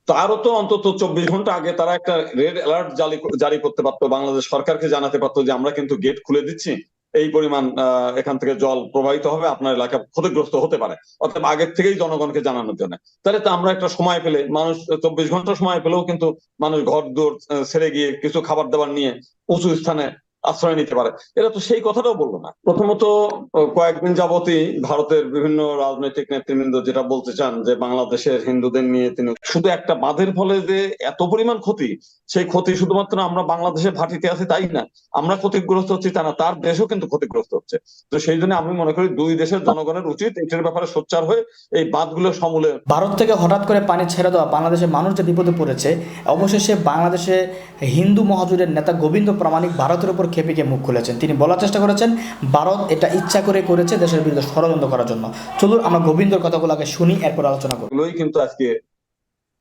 তারও তো অন্তত 24 ঘন্টা আগে তারা একটা রেড অ্যালার্ট জারি জারি করতে পারতো, বাংলাদেশ সরকারকে জানাতে পারতো যে আমরা কিন্তু গেট খুলে দিচ্ছি, এই পরিমাণ এখান থেকে জল প্রবাহিত হবে, আপনার এলাকা ক্ষতিগ্রস্ত হতে পারে। অর্থাৎ আগের থেকেই জনগণকে জানানোর জন্য। তাহলে তো আমরা একটা সময় পেলে, মানুষ 24 ঘন্টা সময় পেলেও কিন্তু মানুষ ঘর দৌড় ছেড়ে গিয়ে কিছু খাবার দাবার নিয়ে উঁচু স্থানে আশ্রয় নিতে পারে। এরা তো সেই কথাটাও বললো না। প্রথমত কয়েকদিন যাবতই ভারতের বিভিন্ন রাজনৈতিক নেতৃবৃন্দ যেটা বলতে চান যে বাংলাদেশের হিন্দুদের নিয়ে তিনি শুধু একটা বাঁধের ফলে যে এত পরিমাণ ক্ষতি, সেই ক্ষতি শুধুমাত্র আমরা বাংলাদেশে ভাটিতে আছি তাই না, আমরা ক্ষতিগ্রস্ত হচ্ছি তা না, তার দেশও কিন্তু ক্ষতিগ্রস্ত হচ্ছে। তো সেই জন্য আমি মনে করি দুই দেশের জনগণের উচিত এটার ব্যাপারে সোচ্চার হয়ে এই বাঁধগুলো সমূলে। ভারত থেকে হঠাৎ করে পানি ছেড়ে দেওয়া বাংলাদেশের মানুষ যে বিপদে পড়েছে, অবশেষে বাংলাদেশে হিন্দু মহাজোটের নেতা গোবিন্দ প্রামাণিক ভারতের উপর খেপে গিয়ে মুখ খুলেছেন। তিনি বলার চেষ্টা করেছেন ভারত এটা ইচ্ছা করে করেছে দেশের বিরুদ্ধে ষড়যন্ত্র করার জন্য। চলুন আমরা গোবিন্দর কথাগুলো আগে শুনি, এরপর আলোচনা করব। এগুলোই কিন্তু আজকে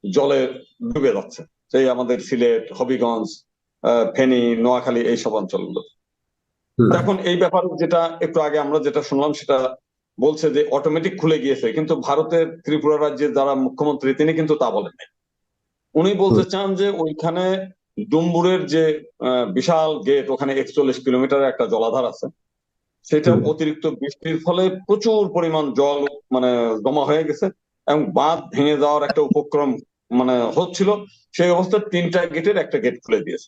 জলে ডুবে যাচ্ছে, সেই আমাদের সিলেট, হবিগঞ্জ, ফেনী, নোয়াখালী এইসব অঞ্চলগুলো। এখন এই ব্যাপারে যেটা একটু আগে আমরা যেটা শুনলাম সেটা বলছে যে অটোমেটিক খুলে গিয়েছে, কিন্তু ভারতের ত্রিপুরা রাজ্যের যারা মুখ্যমন্ত্রী তিনি কিন্তু তা বলেন নাই। উনি বলতে চান যে ওইখানে ডুম্বুরের যে বিশাল গেট, ওখানে 41 কিলোমিটারের একটা জলাধার আছে, সেটা অতিরিক্ত বৃষ্টির ফলে প্রচুর পরিমাণ জল মানে জমা হয়ে গেছে এবং বাঁধ ভেঙে যাওয়ার একটা উপক্রম মানে হচ্ছিল। সেই অবস্থায় 3টা গেটের একটা গেট খুলে দিয়েছে।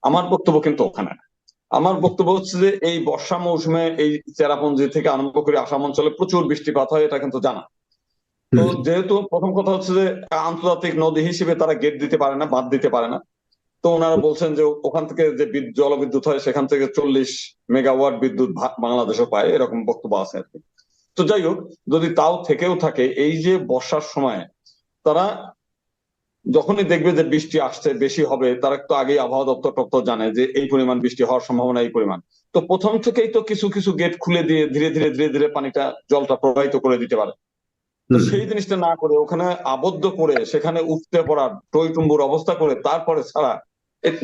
আমার বক্তব্য কিন্তু ওখানে না। আমার বক্তব্য হচ্ছে যে এই বর্ষা মৌসুমে এই চেরাপুঞ্জি থেকে আরম্ভ করে আসাম অঞ্চলে প্রচুর বৃষ্টিপাত হয়, এটা কিন্তু জানা। তো যেহেতু প্রথম কথা হচ্ছে যে আন্তর্জাতিক নদী হিসেবে তারা গেট দিতে পারে না, বাঁধ দিতে পারে না। তো ওনারা বলছেন যে ওখান থেকে যে জলবিদ্যুৎ হয় সেখান থেকে 40 মেগাওয়াট বিদ্যুৎ বাংলাদেশও পায়, এরকম বক্তব্য আছে আর কি। তো যাই হোক, যদি তাও থেকেও থাকে, এই যে বর্ষার সময় তারা যখনই দেখবে যে বৃষ্টি আসছে, বেশি হবে, তারা তো আগেই আবহাওয়া দপ্তর টপ্তর জানে যে এই পরিমাণ বৃষ্টি হওয়ার সম্ভাবনা এই পরিমাণ। তো প্রথম থেকেই তো কিছু কিছু গেট খুলে দিয়ে ধীরে ধীরে ধীরে ধীরে পানিটা, জলটা প্রবাহিত করে দিতে পারে। তো সেই জিনিসটা না করে ওখানে আবদ্ধ করে সেখানে উঠতে পড়া, টইটুম্বুর অবস্থা করে তারপরে ছাড়া,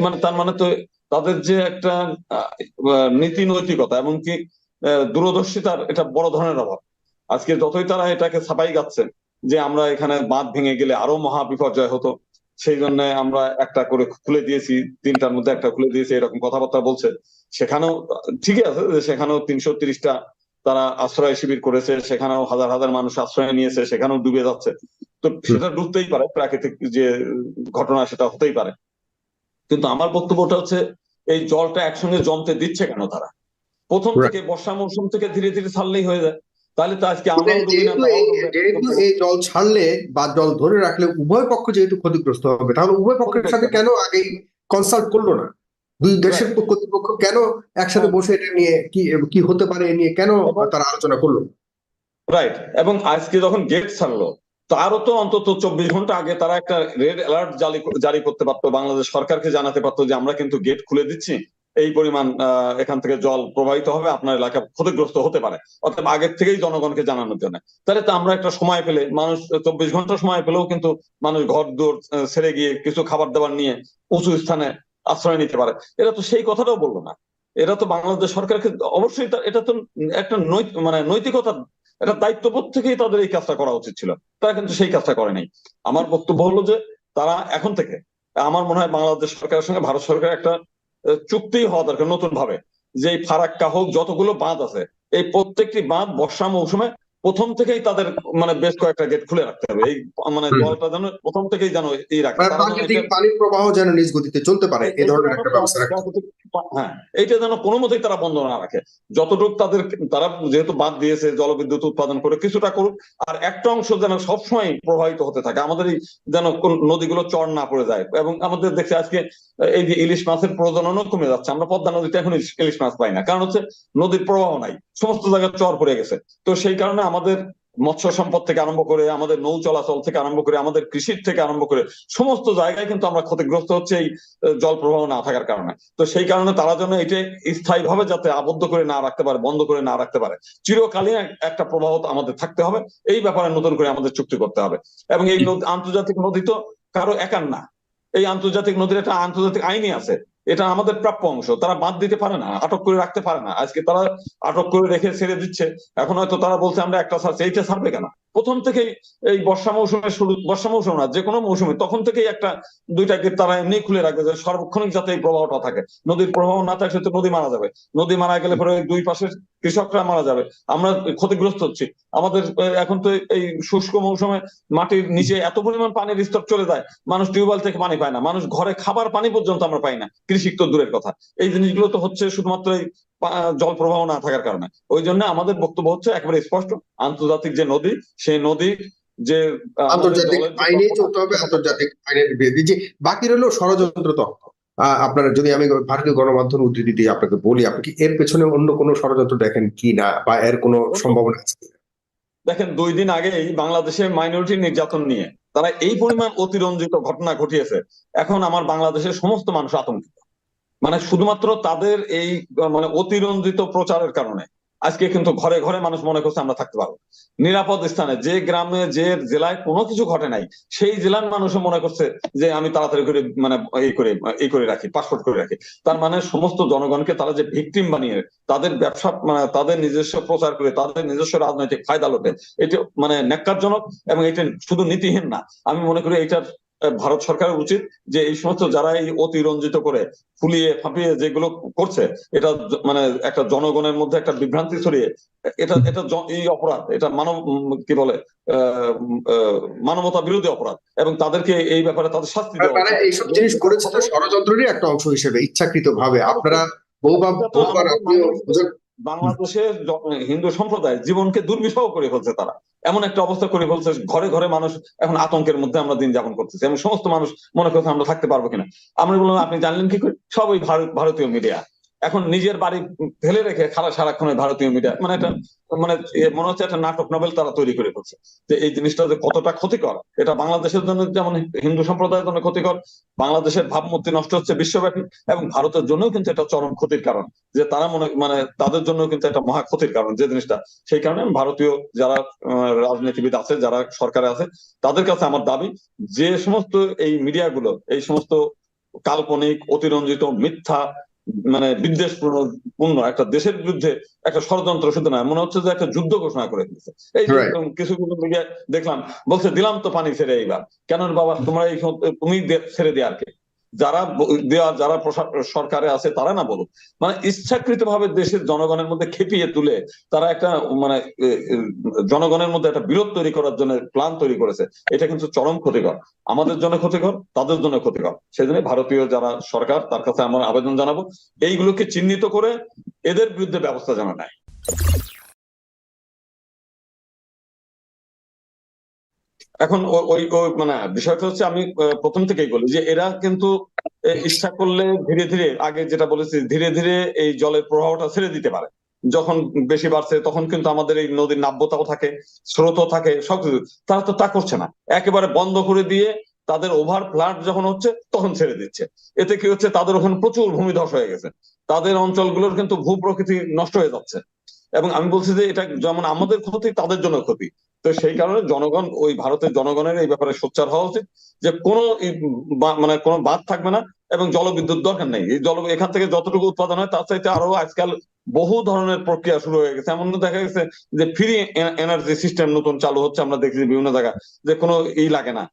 মানে তার মানে তো তাদের যে একটা নীতি নৈতিকতা এমনকি দূরদর্শিতার এটা বড় ধরনের অভাব। আজকে যতই তারা এটাকে ছাপাই যাচ্ছে যে আমরা এখানে বাঁধ ভেঙে গেলে আরো মহা বিপর্যয় হতো, সেই জন্য আমরা একটা করে খুলে দিয়েছি, 3টার মধ্যে একটা খুলে দিয়েছি, এরকম কথাবার্তা বলছে। সেখানেও ঠিকই আছে যে সেখানেও 330টা তারা আশ্রয় শিবির করেছে, সেখানেও হাজার হাজার মানুষ আশ্রয় নিয়েছে, সেখানেও ডুবে যাচ্ছে। তো সেটা ডুবতেই পারে, প্রাকৃতিক যে ঘটনা সেটা হতেই পারে। কিন্তু আমার বক্তব্যটা হচ্ছে এই জলটা একসঙ্গে জমতে দিচ্ছে কেন তারা? প্রথম থেকে বর্ষা মৌসুম থেকে ধীরে ধীরে ছাড়লেই হয়ে যায়, তাহলে তো আজকে মানে আমরাও ডুবি না, যেহেতু তারাও এই ডুববে না। যেহেতু এই জল ছাড়লে বা জল ধরে রাখলে উভয় পক্ষ যেহেতু ক্ষতিগ্রস্ত হবে, তাহলে উভয় পক্ষের সাথে কেন আগে কনসাল্ট করলো না? দুই দেশের রাইট। কর্তৃপক্ষ কেন একসাথে বসে এটা নিয়ে কি কি হতে পারে এ নিয়ে কেন এবং তারা আলোচনা করলো না? রাইট, এবং আজকে যখন গেট ছাড়লো তারও তো অন্তত 24 ঘন্টা আগে তারা একটা রেড অ্যালার্ট জারি জারি করতে পারতো, বাংলাদেশ সরকারকে জানাতে পারতো যে আমরা কিন্তু গেট খুলে দিচ্ছি, এই পরিমাণ এখান থেকে জল প্রবাহিত হবে, আপনার এলাকা ক্ষতিগ্রস্ত হতে পারে। অর্থাৎ আগের থেকেই জনগণকে জানানোর জন্য। তাহলে তো আমরা একটা সময় পেলে, মানুষ 24 ঘন্টা সময় পেলেও কিন্তু মানুষ ঘর দৌড় ছেড়ে গিয়ে কিছু খাবার দাবার নিয়ে উঁচু স্থানে আশ্রয় নিতে পারে। এরা তো সেই কথাটাও বললো না। এরা তো বাংলাদেশ সরকারকে অবশ্যই এটা তো একটা মানে নৈতিকতা, এটা দায়িত্ববোধ থেকেই তাদের এই কাজটা করা উচিত ছিল, তারা কিন্তু সেই কাজটা করে নাই। আমার বক্তব্য হলো যে তারা এখন থেকে, আমার মনে হয় বাংলাদেশ সরকারের সঙ্গে ভারত সরকারের একটা চুক্তি হওয়া দরকার নতুন ভাবে, যে এই ফারাক্কা হোক, যতগুলো বাঁধ আছে, এই প্রত্যেকটি বাঁধ বর্ষা মৌসুমে প্রথম থেকেই তাদের মানে বেশ কয়েকটা গেট খুলে রাখতে হবে, এই মানে জলটা যেন প্রথম থেকেই যেন এই রাখে, মানে তারা যেন প্রাকৃতিক এটা পানির প্রবাহ যেন নিজ গতিতে চলতে পারে এ এইটা ধরনের যেন একটা ব্যবস্থা রাখতে হবে। প্রাকৃতিক, হ্যাঁ, এইটা যেন কোনো মতেই তারা বন্ধ না রাখে। যতটুকু তাদের, তারা যেহেতু বাদ দিয়েছে জলবিদ্যুৎ উৎপাদন করে কিছুটা করুক, আর একটা অংশ যেন সবসময় প্রবাহিত হতে থাকে, আমাদের এই যেন নদীগুলো চর না পড়ে যায়। এবং আমাদের দেখছি আজকে এই যে ইলিশ মাছের প্রজননও কমে যাচ্ছে, আমরা পদ্মা নদীতে এখন ইলিশ মাছ পাই না, কারণ হচ্ছে নদীর প্রবাহ নাই, সমস্ত জায়গায় চর পড়ে গেছে। তো সেই কারণে আমাদের মৎস্য সম্পদ থেকে আরম্ভ করে, আমাদের নৌ চলাচল থেকে আরম্ভ করে, আমাদের কৃষির থেকে আরম্ভ করে সমস্ত জায়গায় কিন্তু আমরা ক্ষতিগ্রস্ত হচ্ছে এই জল প্রবাহ না থাকার কারণে। তো সেই কারণে তারা যেন এটা স্থায়ী ভাবে যাতে আবদ্ধ করে না রাখতে পারে, বন্ধ করে না রাখতে পারে, চিরকালীন একটা প্রবাহ আমাদের থাকতে হবে, এই ব্যাপারে নতুন করে আমাদের চুক্তি করতে হবে। এবং এই আন্তর্জাতিক নদী তো কারো একার না, এই আন্তর্জাতিক নদীর একটা আন্তর্জাতিক আইনই আছে, এটা আমাদের প্রাপ্য অংশ। তারা বাদ দিতে পারে না, আটক করে রাখতে পারে না। আজকে তারা আটক করে রেখে ছেড়ে দিচ্ছে, এখন হয়তো তারা বলছে আমরা একটা ছাড়ছি, এইটা ছাড়বে কেন? প্রথম থেকেই এই বর্ষা মৌসুম না, যে কোনো মৌসুমে তখন থেকেই একটা দুইটা গেট তারা এমনি খুলে রাখবে যে সর্বক্ষণিক যাতে এই প্রবাহটা থাকে। নদীর প্রবাহ না থাকে তো নদী মারা যাবে, নদী মারা গেলে পরে দুই পাশের কৃষকরা মারা যাবে, আমরা ক্ষতিগ্রস্ত হচ্ছি। আমাদের এখন তো এই শুষ্ক মৌসুমে মাটির নিচে এত পরিমাণ পানির স্তর চলে যায়, মানুষ টিউবওয়েল থেকে পানি পায় না, মানুষ ঘরে খাবার পানি পর্যন্ত আমরা পাই না, কৃষি তো দূরের কথা। এই জিনিসগুলো তো হচ্ছে শুধুমাত্র এই জল প্রবাহ না থাকার কারণে। ওই জন্য আমাদের বক্তব্য হচ্ছে একেবারে স্পষ্ট, আন্তর্জাতিক যে নদী, সেই নদী যে আন্তর্জাতিক আইনেই চলতে হবে, আন্তর্জাতিক আইনের বিরুদ্ধে। যে বাকি রইল ষড়যন্ত্র তত্ত্ব। আপনারা যদি আমি ভারতীয় গণমাধ্যম উদ্ধৃতি দিয়ে আপনাকে বলি, আপনি কি এর পেছনে অন্য কোনো ষড়যন্ত্র দেখেন কি না, বা এর কোনো সম্ভাবনা আছে? দেখেন, 2 দিন আগেই বাংলাদেশে মাইনরিটি নির্যাতন নিয়ে তারা এই পরিমাণ অতিরঞ্জিত ঘটনা ঘটিয়েছে, এখন আমার বাংলাদেশের সমস্ত মানুষ আতঙ্কিত। মানে শুধুমাত্র তাদের এই মানে অতিরঞ্জিত প্রচারের কারণে আজকে কিন্তু ঘরে ঘরে মানুষ মনে করছে আমরা থাকতে পারবো নিরাপদ স্থানে। যে গ্রামে যে জেলায় কোনো কিছু ঘটে নাই, সেই জেলার মানুষও মনে করছে যে আমি তাড়াতাড়ি করে মানে এই করে রাখি, পাসপোর্ট করে রাখি। তার মানে সমস্ত জনগণকে তারা যে ভিকটিম বানিয়ে তাদের ব্যবসা মানে তাদের নিজস্ব প্রচার করে তাদের নিজস্ব রাজনৈতিক ফায়দা লোটে, এটা মানে ন্যাক্কারজনক এবং এটা শুধু নীতিহীন না। আমি মনে করি এটার ভারত সরকারের উচিত যে এই সমস্ত যারা এই অতিরঞ্জিত করে ফুলিয়ে ফাঁপিয়ে যেগুলো করছে, এটা মানে একটা জনগণের মধ্যে একটা বিভ্রান্তি ছড়িয়ে এটা এটা এই অপরাধ, এটা কি বলে মানবতা বিরোধী অপরাধ, এবং তাদেরকে এই ব্যাপারে তাদের শাস্তি দেওয়া মানে উচিত। এইসব জিনিস করেছে তো ষড়যন্ত্রেরই একটা অংশ হিসেবে, ইচ্ছাকৃত ভাবে। আপনারা বহুবার আপনিও বাংলাদেশের হিন্দু সম্প্রদায় জীবনকে দুর্বিষহ করে ফেলছে, তারা এমন একটা অবস্থা করে ফেলছে, ঘরে ঘরে মানুষ এখন আতঙ্কের মধ্যে আমরা দিন যাপন করতেছি এবং সমস্ত মানুষ মনে করছে আমরা থাকতে পারবো কিনা। আমরা বললাম আপনি জানলেন কি করে? সব ওই ভারতীয় মিডিয়া এখন নিজের বাড়ি ফেলে রেখে সারাক্ষণ ওই ভারতীয় মিডিয়া মানে এটা মানে মনে হচ্ছে একটা নাটক নভেল তারা তৈরি করে ফেলছে। যে এই জিনিসটা যে কতটা ক্ষতিকর, এটা বাংলাদেশের জন্য যেমন হিন্দু সম্প্রদায়ের জন্য ক্ষতিকর, বাংলাদেশের ভাবমূর্তি নষ্ট হচ্ছে বিশ্বব্যাপী, এবং ভারতের জন্যও কিন্তু এটা চরম ক্ষতির কারণ। যে তারা মানে তাদের জন্য কিন্তু একটা মহা ক্ষতির কারণ যে জিনিসটা। সেই কারণে ভারতীয় যারা রাজনীতিবিদ আছে, যারা সরকারে আছে, তাদের কাছে আমার দাবি যে সমস্ত এই মিডিয়াগুলো এই সমস্ত কাল্পনিক অতিরঞ্জিত মিথ্যা মানে বিদ্বেষপূর্ণ একটা দেশের বিরুদ্ধে একটা ষড়যন্ত্র, শুধু না মনে হচ্ছে যে একটা যুদ্ধ ঘোষণা করে দিয়েছে। এই কিছু মিডিয়া দেখলাম বলছে দিলাম তো পানি ছেড়ে, এইবার কেন বাবা তোমরা এই তুমি ছেড়ে দেওয়ার কে? যারা সরকারে আছে তারা না বলুক, মানে ইচ্ছাকৃত ভাবে দেশের জনগণের মধ্যে খেপিয়ে তুলে তারা একটা মানে জনগণের মধ্যে একটা বিরোধ তৈরি করার জন্য প্ল্যান তৈরি করেছে। এটা কিন্তু চরম ক্ষতিকর, আমাদের জন্য ক্ষতিকর, তাদের জন্য ক্ষতিকর। সেই জন্য ভারতীয় যারা সরকার তার কাছে আমরা আবেদন জানাবো এইগুলোকে চিহ্নিত করে এদের বিরুদ্ধে ব্যবস্থা যেন নেয়। এখন ওই মানে বিষয়টা হচ্ছে আমি প্রথম থেকেই বলি যে এরা কিন্তু ইচ্ছা করলে ধীরে ধীরে, আগে যেটা বলেছি, ধীরে ধীরে এই জলের প্রবাহটা ছেড়ে দিতে পারে। যখন বেশি বাড়ছে তখন কিন্তু আমাদের এই নদীর নাব্যতাও থাকে, স্রোতও থাকে, সবকিছু। তারা তো তা করছে না, একেবারে বন্ধ করে দিয়ে তাদের ওভার ফ্লাড যখন হচ্ছে তখন ছেড়ে দিচ্ছে। এতে কি হচ্ছে, তাদের ওখানে প্রচুর ভূমিধস হয়ে গেছে, তাদের অঞ্চলগুলোর কিন্তু ভূ প্রকৃতি নষ্ট হয়ে যাচ্ছে। এবং আমি বলছি যে এটা যেমন আমাদের ক্ষতি, তাদের জন্য ক্ষতি। তো সেই কারণে জনগণ, ওই ভারতের জনগণের এই ব্যাপারে সোচ্চার হওয়া উচিত যে কোনো মানে কোনো বাঁধ থাকবে না, এবং জলবিদ্যুৎ দরকার নেই। এই এখান থেকে যতটুকু উৎপাদন হয় তার চাইতে আরো আজকাল বহু ধরনের প্রক্রিয়া শুরু হয়ে গেছে। এমন দেখা গেছে যে ফ্রি এনার্জি সিস্টেম নতুন চালু হচ্ছে, আমরা দেখছি বিভিন্ন জায়গায় যে কোনো লাগে না,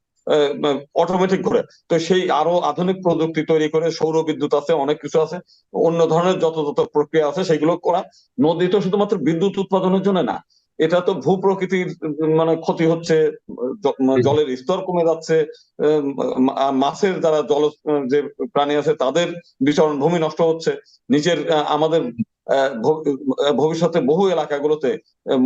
অটোমেটিক করে। তো সেই আরো আধুনিক প্রযুক্তি তৈরি করে সৌর বিদ্যুৎ আছে, অনেক কিছু আছে, অন্য ধরনের যত যত প্রক্রিয়া আছে সেগুলো করা। নদী তো শুধুমাত্র বিদ্যুৎ উৎপাদনের জন্য না, এটা তো ভূ প্রকৃতির মানে ক্ষতি হচ্ছে, জলের স্তর কমে যাচ্ছে, মাছের যারা যে প্রাণী আছে তাদের বিচরণ ভূমি নষ্ট হচ্ছে, নিচের আমাদের ভবিষ্যতে বহু এলাকাগুলোতে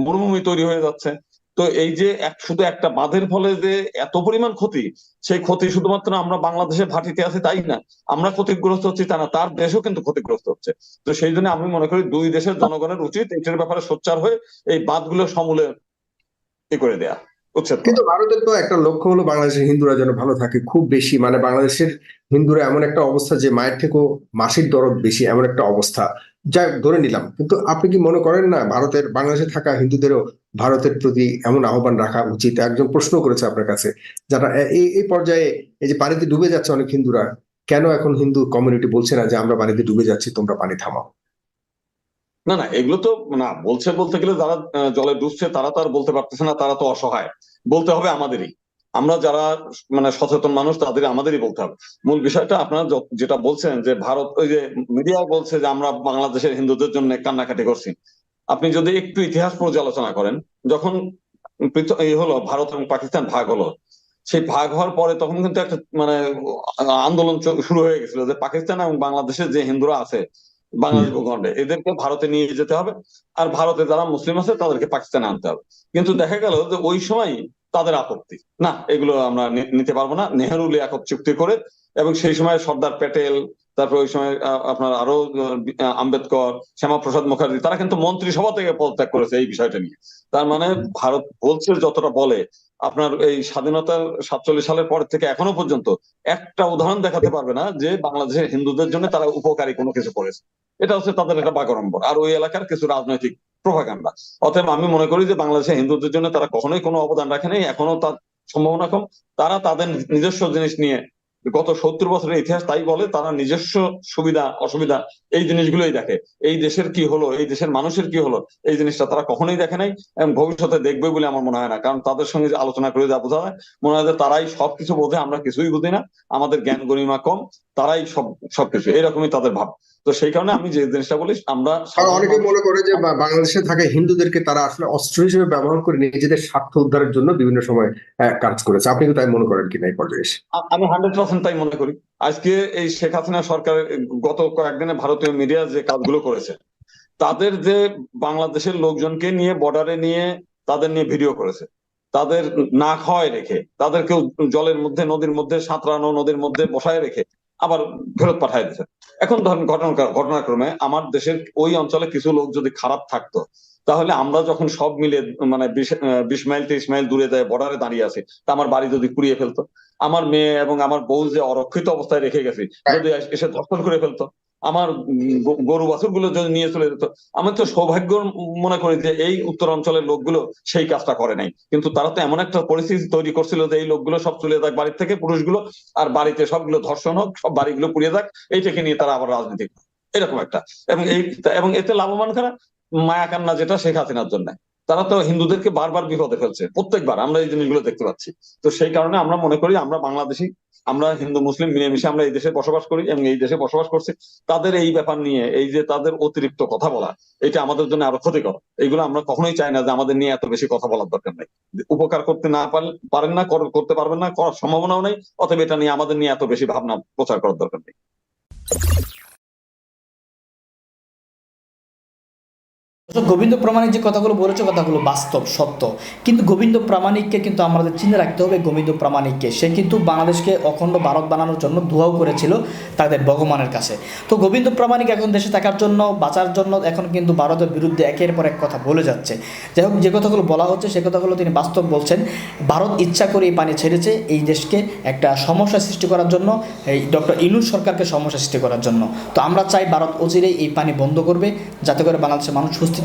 মরুভূমি তৈরি হয়ে যাচ্ছে। তো এই যে শুধু একটা বাঁধের ফলে যে এত পরিমাণ ক্ষতি, সেই ক্ষতি শুধুমাত্র আমরা বাংলাদেশে ভাটিতে আছি তাই না, আমরা ক্ষতিগ্রস্ত হচ্ছি তা না, তার দেশও কিন্তু ক্ষতিগ্রস্ত হচ্ছে। তো সেই জন্য আমি মনে করি দুই দেশের জনগণের উচিত এটার ব্যাপারে সোচ্চার হয়ে এই বাঁধগুলো সমূলে করে দেয়া উচিত। কিন্তু ভারতের তো একটা লক্ষ্য হলো বাংলাদেশের হিন্দুরা যেন ভালো থাকে, খুব বেশি মানে বাংলাদেশের হিন্দুরা এমন একটা অবস্থা যে মায়ের থেকেও মাসির দরদ বেশি, এমন একটা অবস্থা, যা ধরে নিলাম। কিন্তু আপনি কি মনে করেন না বাংলাদেশে থাকা হিন্দুদেরও ভারতের প্রতি এমন আহ্বান রাখা উচিত? একজন প্রশ্ন করেছে আপনার কাছে, যারা এই পর্যায়ে এই যে পানিতে ডুবে যাচ্ছে অনেক হিন্দুরা, কেন এখন হিন্দু কমিউনিটি বলছে না যে আমরা পানিতে ডুবে যাচ্ছি, তোমরা পানি থামাও? না না, এগুলো তো না বলছে, বলতে গেলে যারা জলে ডুবছে তারা তো আর বলতে পারতেছে না, তারা তো অসহায়। বলতে হবে আমাদেরই, আমরা যারা মানে সচেতন মানুষ তাদের আমাদেরই বলতে হবে। মূল বিষয়টা আপনারা যেটা বলছেন যে ভারত, ওই যে মিডিয়া বলছে যে আমরা বাংলাদেশের হিন্দুদের জন্য কান্নাকাটি করছি। আপনি যদি একটু ইতিহাস পর্যালোচনা করেন, যখন এই হলো ভারত এবং পাকিস্তান ভাগ হলো, সেই ভাগ হওয়ার পরে তখন কিন্তু একটা মানে আন্দোলন শুরু হয়ে গেছিল যে পাকিস্তান এবং বাংলাদেশের যে হিন্দুরা আছে বাংলাদেশ ভূখণ্ডে, এদেরকে ভারতে নিয়ে যেতে হবে, আর ভারতে যারা মুসলিম আছে তাদেরকে পাকিস্তানে আনতে হবে। কিন্তু দেখা গেল যে ওই সময় তাদের আপত্তি, না এগুলো আমরা নিতে পারবো না, নেহেরু লিয়াকত চুক্তি করে। এবং সেই সময় সর্দার প্যাটেল, তারপর ওই সময় আপনার আরো আম্বেদকর, শ্যামাপ্রসাদ মুখার্জি, তারা কিন্তু মন্ত্রিসভা থেকে পদত্যাগ করেছে এই বিষয়টা নিয়ে। তার মানে ভারত বলছে যতটা বলে, আপনার এই স্বাধীনতার 47 সালের পর থেকে এখনো পর্যন্ত একটা উদাহরণ দেখাতে পারবে না যে বাংলাদেশের হিন্দুদের জন্য তারা উপকারী কোনো কিছু করেছে। এটা হচ্ছে তাদের একটা বাগাড়ম্বর, আর ওই এলাকার কিছু রাজনৈতিক প্রোপাগান্ডা। অতএব আমি মনে করি যে বাংলাদেশের হিন্দুদের জন্য তারা কখনোই কোনো অবদান রাখে নাই, এখনো তার সম্ভাবনা কম। তারা তাদের নিজস্ব জিনিস নিয়ে, গত 70 বছরের ইতিহাস তাই বলে, তারা নিজস্ব সুবিধা অসুবিধা এই জিনিসগুলোই দেখে। এই দেশের কি হলো, এই দেশের মানুষের কি হলো, এই জিনিসটা তারা কখনোই দেখে নাই এবং ভবিষ্যতে দেখবে বলে আমার মনে হয় না। কারণ তাদের সঙ্গে যে আলোচনা করে যা বোঝা যায়, মনে হয় যে তারাই সবকিছু বোঝে, আমরা কিছুই বুঝি না, আমাদের জ্ঞান গরিমা কম, তারাই সবকিছু, এরকমই তাদের ভাব। তো সেই কারণে আমি যে জিনিসটা বলি, আমরা আর অনেকে মনে করে যে বাংলাদেশে থাকা হিন্দুদেরকে তারা আসলে অস্ত্র হিসেবে ব্যবহার করে নিজেদের স্বার্থ উদ্ধারের জন্য বিভিন্ন সময় কাজ করেছে। আপনি কি তাই মনে করেন কিনা এই পর্যায়ে এসে? আমি 100% তাই মনে করি। আজকে এই শেখ হাসিনা সরকার গত কয়েকদিনে ভারতীয় মিডিয়া যে কাজগুলো করেছে, তাদের যে বাংলাদেশের লোকজনকে নিয়ে বর্ডারে নিয়ে তাদের নিয়ে ভিডিও করেছে, তাদের না খাওয়ায় রেখে, তাদেরকে জলের মধ্যে নদীর মধ্যে সাঁতরানো, নদীর মধ্যে বসায় রেখে আবার ফেরত পাঠায় দিয়েছে। এখন ধরেন ঘটনাক্রমে আমার দেশের ওই অঞ্চলে কিছু লোক যদি খারাপ থাকতো, তাহলে আমরা যখন সব মিলে মানে 20 মাইল 30 মাইল দূরে যায় বর্ডারে দাঁড়িয়ে আছে, তা আমার বাড়ি যদি পুড়িয়ে ফেলতো, আমার মেয়ে এবং আমার বউ যে অরক্ষিত অবস্থায় রেখে গেছি যদি এসে ধর্ষণ করে ফেলতো, আমার গরু বাছুর গুলো যদি নিয়ে চলে যেত, আমি তো সৌভাগ্য মনে করি যে এই উত্তর অঞ্চলের লোকগুলো সেই কাজটা করে নাই। কিন্তু তারা তো এমন একটা পরিস্থিতি তৈরি করছিল যে এই লোকগুলো সব চলে যাক বাড়ির থেকে, পুরুষগুলো, আর বাড়িতে সবগুলো ধর্ষণ হোক, সব বাড়িগুলো পুড়িয়ে যাক, এইটাকে নিয়ে তারা আবার রাজনীতি করে। এরকম একটা, এবং এতে লাভবান কারা? মায়া কান্না, যেটা শেখ হাসিনার জন্য। তারা তো হিন্দুদেরকে বারবার বিপদে ফেলছে, প্রত্যেকবার আমরা এই জিনিসগুলো দেখতে পাচ্ছি। তো সেই কারণে আমরা মনে করি আমরা বাংলাদেশি, আমরা হিন্দু মুসলিম মিলেমিশে আমরা এই দেশে বসবাস করি এবং এই দেশে বসবাস করছি। তাদের এই ব্যাপার নিয়ে এই যে তাদের অতিরিক্ত কথা বলা, এটা আমাদের জন্য আরো ক্ষতিকর। এইগুলো আমরা কখনোই চাই না যে আমাদের নিয়ে এত বেশি কথা বলার দরকার নেই। উপকার করতে না পারেন না, করতে পারবেন না, করার সম্ভাবনাও নেই। অতএব এটা নিয়ে আমাদের নিয়ে এত বেশি ভাবনা প্রচার করার দরকার নেই। গোবিন্দ প্রামাণিক যে কথাগুলো বলেছে, কথাগুলো বাস্তব সত্য। কিন্তু গোবিন্দ প্রামাণিককে কিন্তু আমাদের চিনে রাখতে হবে। গোবিন্দ প্রামাণিককে, সে কিন্তু বাংলাদেশকে অখণ্ড ভারত বানানোর জন্য দোয়াও করেছিল তাদের ভগবানের কাছে। তো গোবিন্দ প্রামাণিক এখন দেশে থাকার জন্য, বাঁচার জন্য এখন কিন্তু ভারতের বিরুদ্ধে একের পর এক কথা বলে যাচ্ছে। যাই হোক, যে কথাগুলো বলা হচ্ছে সে কথাগুলো তিনি বাস্তব বলছেন। ভারত ইচ্ছা করে এই পানি ছেড়েছে এই দেশকে একটা সমস্যা সৃষ্টি করার জন্য, এই ডক্টর ইউনূস সরকারকে সমস্যা সৃষ্টি করার জন্য। তো আমরা চাই ভারত অচিরেই এই পানি বন্ধ করবে, যাতে করে বাংলাদেশের মানুষ সুস্থ